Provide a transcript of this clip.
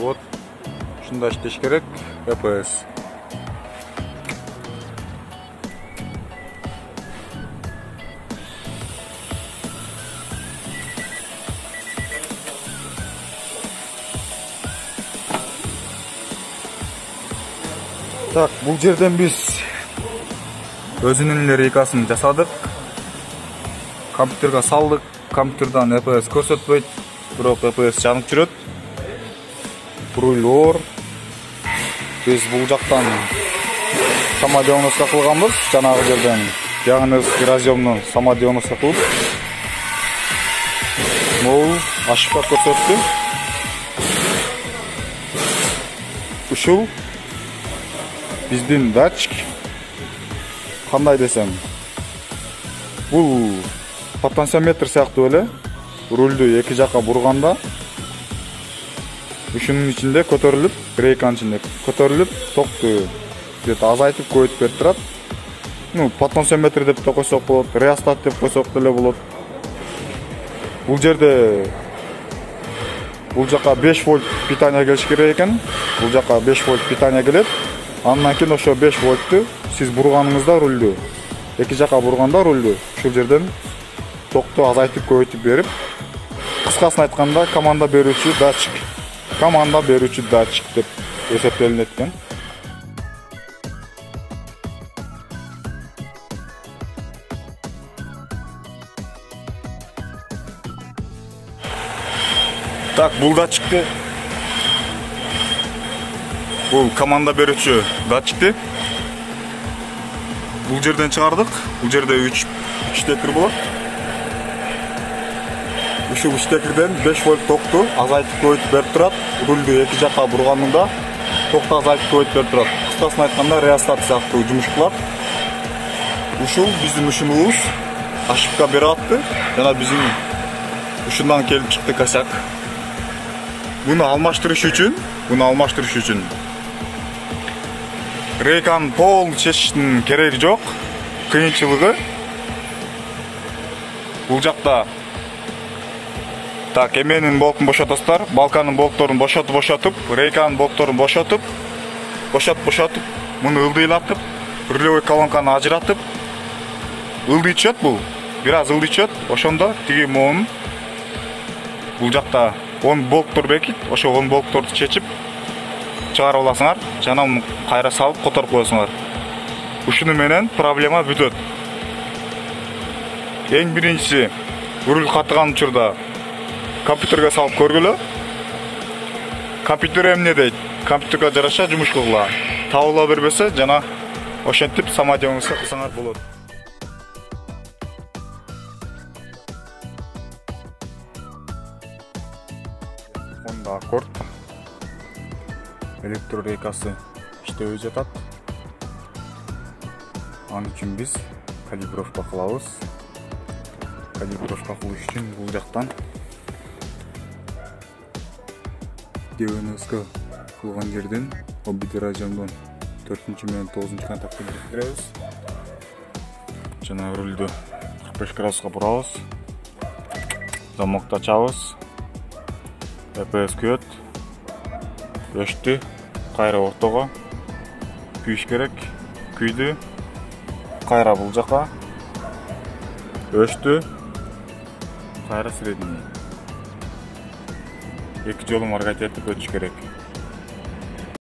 Вот ушундай иштеш керек. ЭПС. Так, бул жерден биз өзүнүн эле рейкасын жасадык. Компьютерге салдык. Компьютерден EPS көрсөтпөйт, бирок EPS жанып жүрөт. Руль оор. Биз бул жактан самодиагнозка кылганбыз, жанагы жерден диагностика разъемнун самодиагнозка кылып. Бул ошибка көрсөттү. Ушул биздин датчик, кандай десем, бул потенциометр сыяктуу эле. Рульду эки жакка бурганда ушунун ичинде көтөрүлүп, рейканын ичинде көтөрүлүп, токту где-то азайтып көбөйтүп берип турат. Потенциометр деп да койсок болот, реостат деп койсок деле болот. Бул жерде бул жака 5 вольт питание келиш керек экен. Бул жака 5 вольт питание келет. Андан кийин ошо 5 вольтту сиз бурганыңызда рульду, эки жака бурганда рульду ушул жерден токту азайтып көбөйтүп берип, кыскасын айтканда команда берүүчү датчик. Команда берүүчү датчик деп эсептелинет экен. Так, бул датчикти, бул команда берүүчү датчикти бул жерден чыгардык. Бул жерде 3 штекер болот. Ушул штекерден 5 вольт токту азайтып көбөйтүп берип турат. Рульду эки жакка бурганында токту азайтып көбөйтүп берип турат. Кыскасын айтканда реостат сыяктуу жумуш кылат. Ушул биздин ушунубуз ошибка берип атты. Жана биздин ушундан келип чыкты косяк. Буну алмаштырыш үчүн рейканы полный чечиштин кереги жок. Кыйынчылыгы бул жакта так эменин болтун бошотосуздар, балканын болтторун бошотуп, рейканын болтторун бошотуп, муну ылдыйлатып, рулевой колонканы ажыратып, ылдый түшөт бул. Бир аз ылдый түшөт, ошондо тиги моун бул жакта 10 болттор бекит, ошо 10 болтторду чечип чыгарып аласыңар, жана муну кайра салып которуп коесуңар. Ушуну менен проблема бүтөт. Эң биринчиси, руль катыган учурда компьютерге салып көргүлө. Компьютер эмне дейт? Компьютерге жараша жумуш кылгыла. Табыла бербесе, жана ошентип самодиагнозка кылсаңар болот. Honda Accord электро рейкасы иштебей жатат. Аны үчүн биз калибровка кылабыз. Калибровка кылыш үчүн бул жактан диагностика кылган жерден обиди разъемдон 4 менен 9 контактты бириктиребиз. Жана рульду 45 градуска бурабыз. Замокты ачабыз. EPS күйөт. Өштү. Кайра ортого. Күйүш керек. Күйдү. Кайра бул жака. Өштү. Кайра средний. Эки жолу маркать этип өтүш керек.